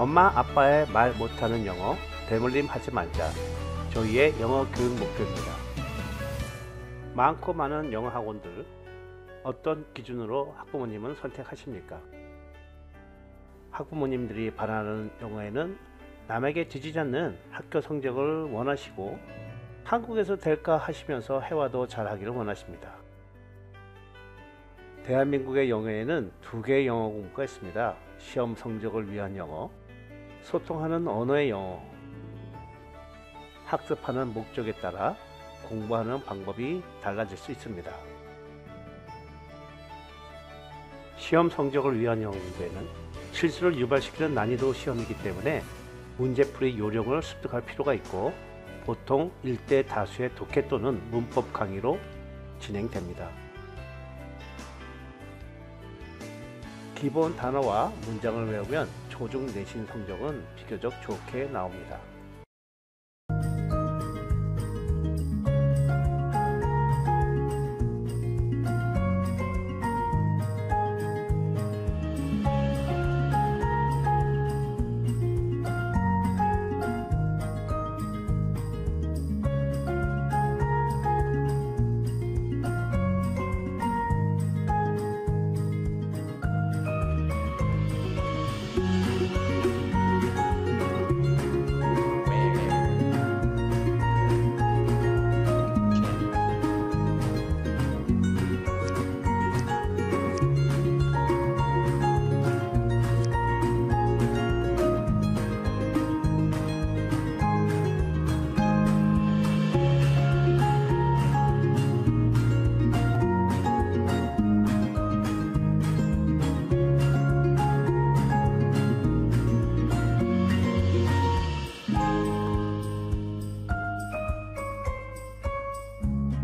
엄마 아빠의 말 못하는 영어 대물림 하지 말자. 저희의 영어 교육 목표입니다. 많고 많은 영어 학원들 어떤 기준으로 학부모님은 선택하십니까? 학부모님들이 바라는 영어에는 남에게 지지지 않는 학교 성적을 원하시고 한국에서 될까 하시면서 해와도 잘하기를 원하십니다. 대한민국의 영어에는 두 개의 영어 공부가 있습니다. 시험 성적을 위한 영어, 소통하는 언어의 영어. 학습하는 목적에 따라 공부하는 방법이 달라질 수 있습니다. 시험 성적을 위한 영어 공부에는 실수를 유발시키는 난이도 시험이기 때문에 문제풀이 요령을 습득할 필요가 있고 보통 1대 다수의 독해 또는 문법 강의로 진행됩니다. 기본 단어와 문장을 외우면 초중 내신 성적은 비교적 좋게 나옵니다.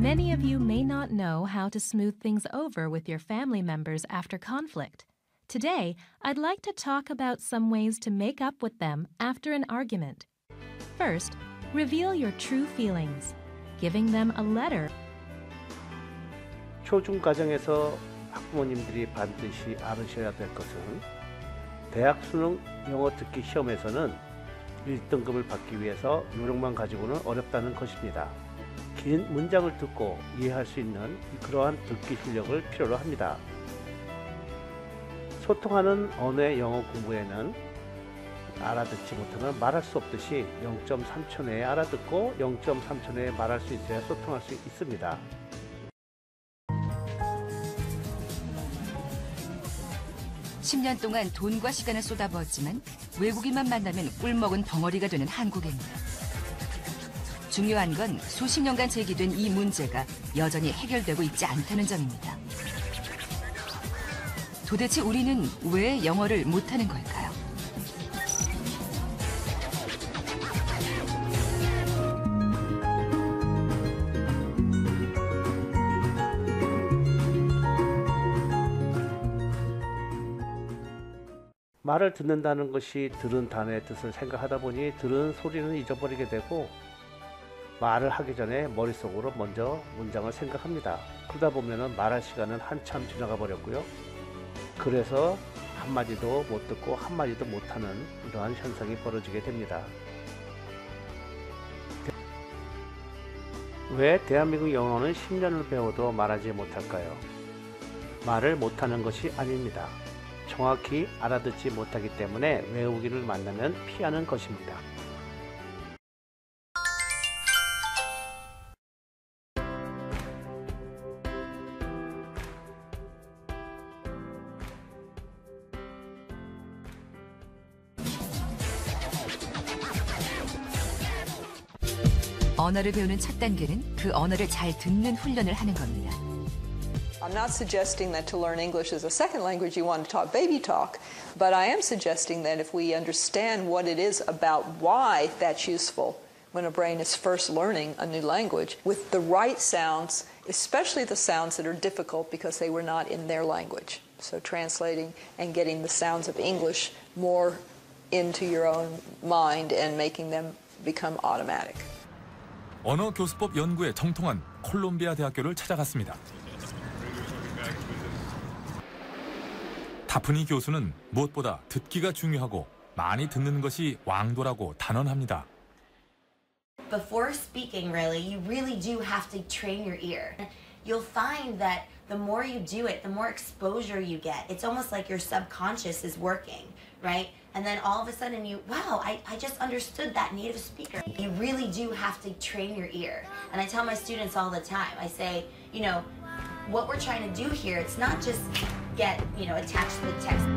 Many of you may not know how to smooth things over with your family members after conflict. Today, I'd like to talk about some ways to make up with them after an argument. First, reveal your true feelings. Giving them a letter. 초중과정에서 학부모님들이 반드시 알으셔야 될 것은 대학 수능 영어 듣기 시험에서는 1등급을 받기 위해서 요령만 가지고는 어렵다는 것입니다. 긴 문장을 듣고 이해할 수 있는 그러한 듣기 실력을 필요로 합니다. 소통하는 언어의 영어 공부에는 알아듣지 못하면 말할 수 없듯이 0.3초 내에 알아듣고 0.3초 내에 말할 수 있어야 소통할 수 있습니다. (10년) 동안 돈과 시간을 쏟아부었지만 외국인만 만나면 꿀먹은 덩어리가 되는 한국입니다. 중요한 건 수십 년간 제기된 이 문제가 여전히 해결되고 있지 않다는 점입니다. 도대체 우리는 왜 영어를 못하는 걸까요? 말을 듣는다는 것이 들은 단어의 뜻을 생각하다 보니 들은 소리는 잊어버리게 되고 말을 하기 전에 머릿속으로 먼저 문장을 생각합니다. 그러다 보면 말할 시간은 한참 지나가 버렸고요. 그래서 한마디도 못 듣고 한마디도 못하는 이러한 현상이 벌어지게 됩니다. 왜 대한민국 영어는 10년을 배워도 말하지 못할까요? 말을 못하는 것이 아닙니다. 정확히 알아듣지 못하기 때문에 외우기를 만나면 피하는 것입니다. 언어를 배우는 첫 단계는 그 언어를 잘 듣는 훈련을 하는 겁니다. I'm not suggesting that to learn English as a second language you want to talk baby talk, but I am suggesting that if we understand what it is about why that's useful when a brain is first learning a new language with the right sounds, especially the sounds that are difficult because they were not in their language. So translating and getting the sounds of English more into your own mind and making them become automatic. 언어 교수법 연구에 정통한 콜롬비아 대학교를 찾아갔습니다. 다프니 교수는 무엇보다 듣기가 중요하고 많이 듣는 것이 왕도라고 단언합니다. Before speaking, you really do have to train your ear. You'll find that the more you do it, the more exposure you get. It's almost like your subconscious is working, right? And then all of a sudden wow, I just understood that native speaker. You really do have to train your ear. And I tell my students all the time, I say, what we're trying to do here, it's not just get, attached to the text.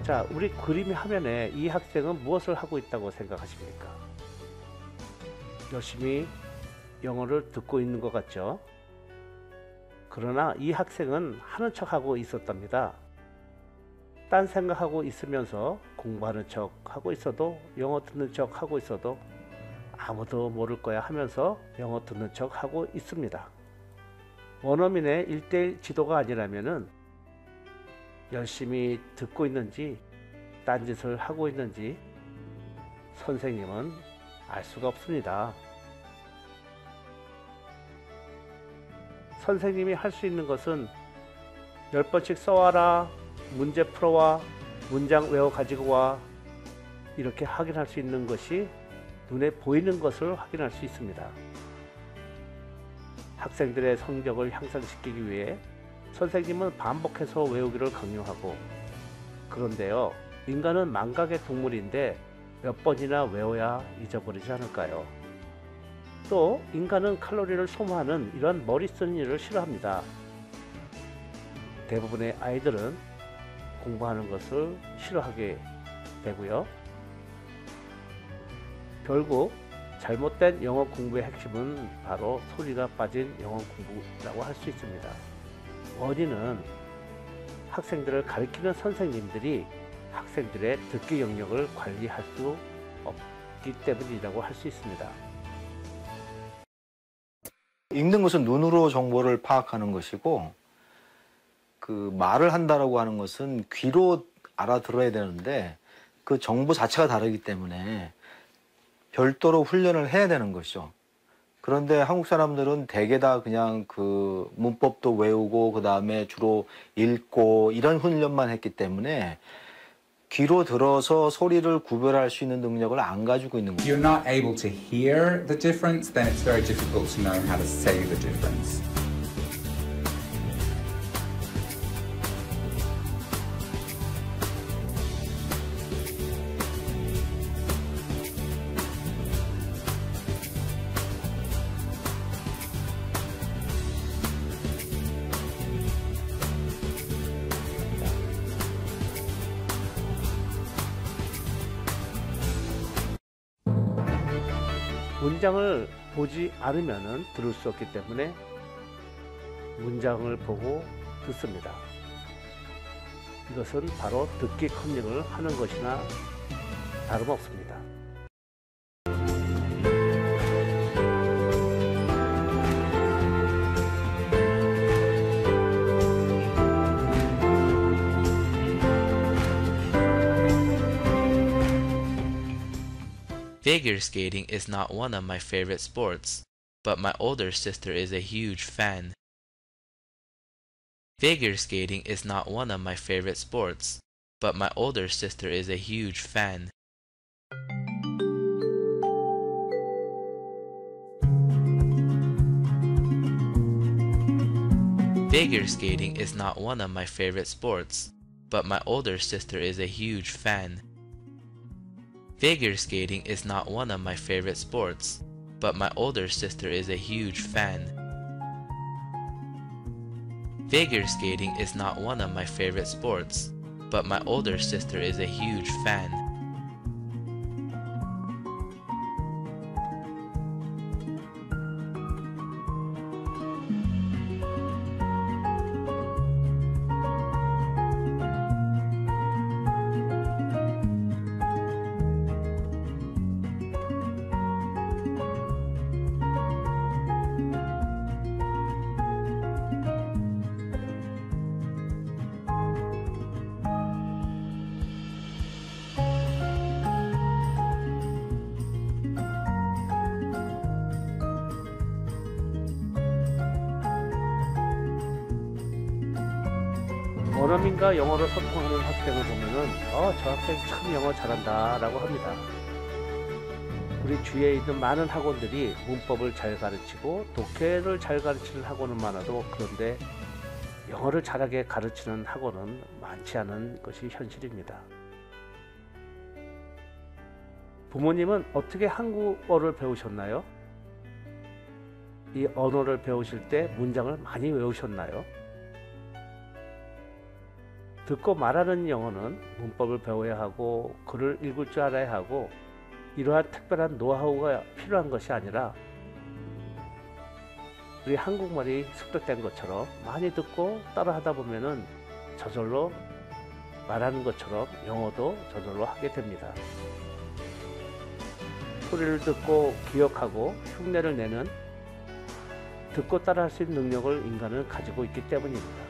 자, 우리 그림의 화면에 이 학생은 무엇을 하고 있다고 생각하십니까? 열심히 영어를 듣고 있는 것 같죠? 그러나 이 학생은 하는 척하고 있었답니다. 딴 생각하고 있으면서 공부하는 척하고 있어도, 영어 듣는 척하고 있어도 아무도 모를 거야 하면서 영어 듣는 척하고 있습니다. 원어민의 1:1 지도가 아니라면은 열심히 듣고 있는지 딴짓을 하고 있는지 선생님은 알 수가 없습니다. 선생님이 할 수 있는 것은 10번씩 써와라, 문제 풀어와, 문장 외워 가지고 와, 이렇게 확인할 수 있는 것이 눈에 보이는 것을 확인할 수 있습니다. 학생들의 성적을 향상시키기 위해 선생님은 반복해서 외우기를 강요하고, 그런데요, 인간은 망각의 동물인데 몇 번이나 외워야 잊어버리지 않을까요? 또 인간은 칼로리를 소모하는 이런 머리 쓰는 일을 싫어합니다. 대부분의 아이들은 공부하는 것을 싫어하게 되고요. 결국 잘못된 영어 공부의 핵심은 바로 소리가 빠진 영어 공부라고 할 수 있습니다. 원인은 학생들을 가르치는 선생님들이 학생들의 듣기 영역을 관리할 수 없기 때문이라고 할 수 있습니다. 읽는 것은 눈으로 정보를 파악하는 것이고, 그 말을 한다라고 하는 것은 귀로 알아들어야 되는데 그 정보 자체가 다르기 때문에 별도로 훈련을 해야 되는 것이죠. 그런데 한국 사람들은 대개 다 그냥 그 문법도 외우고 그 다음에 주로 읽고 이런 훈련만 했기 때문에 귀로 들어서 소리를 구별할 수 있는 능력을 안 가지고 있는 거예요. If you're not able to hear the difference, then it's very difficult to know how to say the difference. 문장을 보지 않으면 들을 수 없기 때문에 문장을 보고 듣습니다. 이것은 바로 듣기 컨닝을 하는 것이나 다름없습니다. Figure skating is not one of my favorite sports, but my older sister is a huge fan. Figure skating is not one of my favorite sports, but my older sister is a huge fan. Figure skating is not one of my favorite sports, but my older sister is a huge fan. Figure skating is not one of my favorite sports, but my older sister is a huge fan. Figure skating is not one of my favorite sports, but my older sister is a huge fan. 원어민과 영어로 소통하는 학생을 보면은 저 학생 참 영어 잘한다 라고 합니다. 우리 주위에 있는 많은 학원들이 문법을 잘 가르치고 독해를 잘 가르치는 학원은 많아도 그런데 영어를 잘하게 가르치는 학원은 많지 않은 것이 현실입니다. 부모님은 어떻게 한국어를 배우셨나요? 이 언어를 배우실 때 문장을 많이 외우셨나요? 듣고 말하는 영어는 문법을 배워야 하고 글을 읽을 줄 알아야 하고 이러한 특별한 노하우가 필요한 것이 아니라 우리 한국말이 습득된 것처럼 많이 듣고 따라 하다 보면은 저절로 말하는 것처럼 영어도 저절로 하게 됩니다. 소리를 듣고 기억하고 흉내를 내는 듣고 따라 할 수 있는 능력을 인간은 가지고 있기 때문입니다.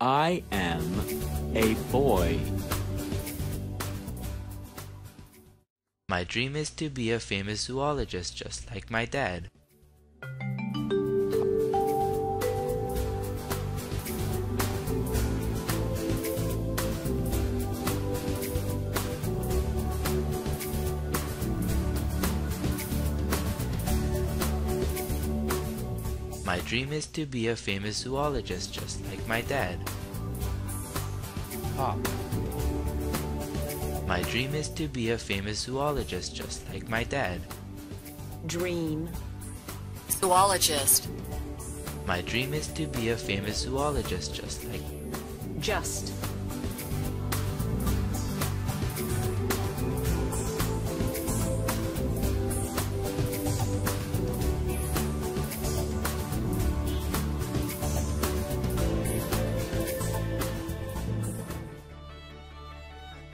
I am a boy. My dream is to be a famous zoologist just like my dad. My dream is to be a famous zoologist just like my dad. Pop. My dream is to be a famous zoologist just like my dad. Dream. Zoologist. My dream is to be a famous zoologist just like. Just.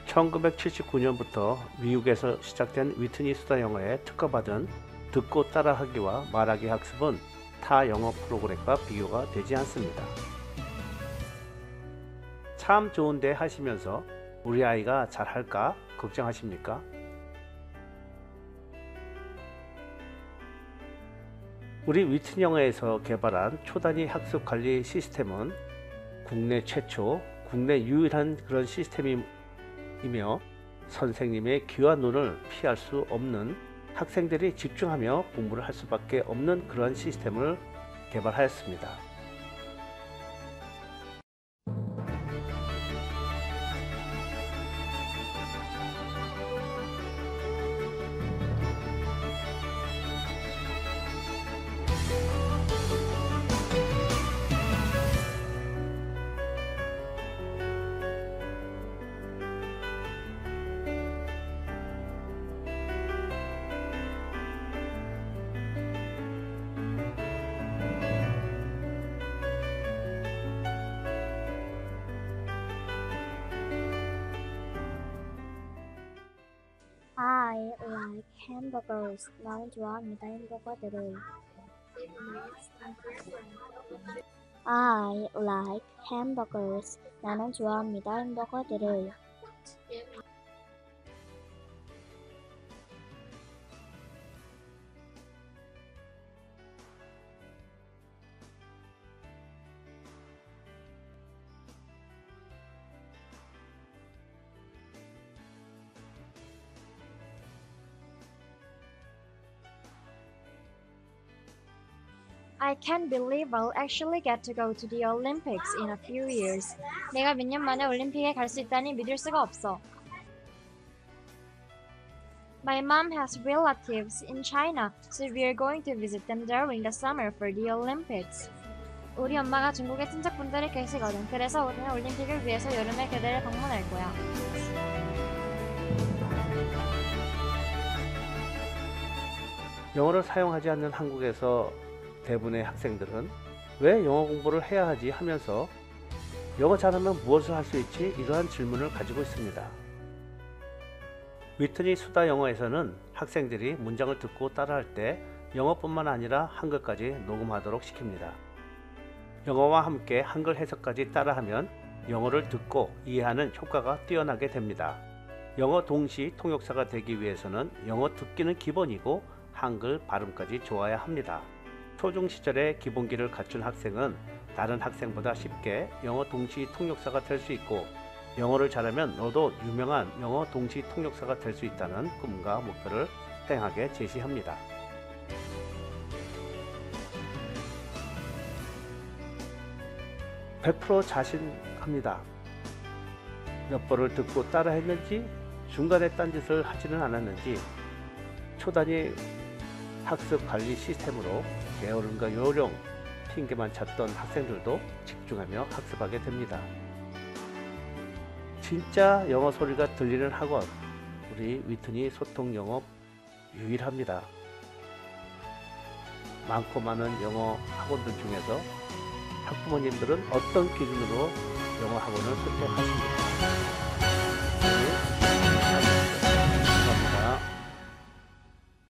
(1979년부터) 미국에서 시작된 위트니 수다 영어에 특허받은 듣고 따라하기와 말하기 학습은 타 영어 프로그램과 비교가 되지 않습니다. 참 좋은데 하시면서 우리 아이가 잘할까 걱정하십니까? 우리 위트니 영어에서 개발한 초단위 학습 관리 시스템은 국내 최초, 국내 유일한 그런 시스템이며 선생님의 귀와 눈을 피할 수 없는 학생들이 집중하며 공부를 할 수밖에 없는 그런 시스템을 개발하였습니다. I like hamburgers. 나는 좋아합니다. 햄버거들을. I like hamburgers. 나는 좋아합니다. 햄버거들을. I can't believe I'll actually get to go to the Olympics in a few years. 내가 몇 년 만에 올림픽에 갈 수 있다니 믿을 수가 없어. My mom has relatives in China, so we're going to visit them during the summer for the Olympics. 우리 엄마가 중국에 친척분들이 계시거든. 그래서 우리는 올림픽을 위해서 여름에 그들을 방문할 거야. 영어를 사용하지 않는 한국에서 대부분의 학생들은 왜 영어 공부를 해야 하지 하면서 영어 잘하면 무엇을 할 수 있지? 이러한 질문을 가지고 있습니다. 위트니 수다 영어에서는 학생들이 문장을 듣고 따라할 때 영어뿐만 아니라 한글까지 녹음하도록 시킵니다. 영어와 함께 한글 해석까지 따라하면 영어를 듣고 이해하는 효과가 뛰어나게 됩니다. 영어 동시 통역사가 되기 위해서는 영어 듣기는 기본이고 한글 발음까지 좋아야 합니다. 초중 시절에 기본기를 갖춘 학생은 다른 학생보다 쉽게 영어 동시 통역사가 될 수 있고 영어를 잘하면 너도 유명한 영어 동시 통역사가 될 수 있다는 꿈과 목표를 행하게 제시합니다. (100% 자신합니다) 몇 번을 듣고 따라 했는지 중간에 딴짓을 하지는 않았는지 초단위 학습 관리 시스템으로 게으름과 요령, 핑계만 찾던 학생들도 집중하며 학습하게 됩니다. 진짜 영어 소리가 들리는 학원, 우리 위트니 소통 영어 유일합니다. 많고 많은 영어 학원들 중에서 학부모님들은 어떤 기준으로 영어 학원을 선택하십니까?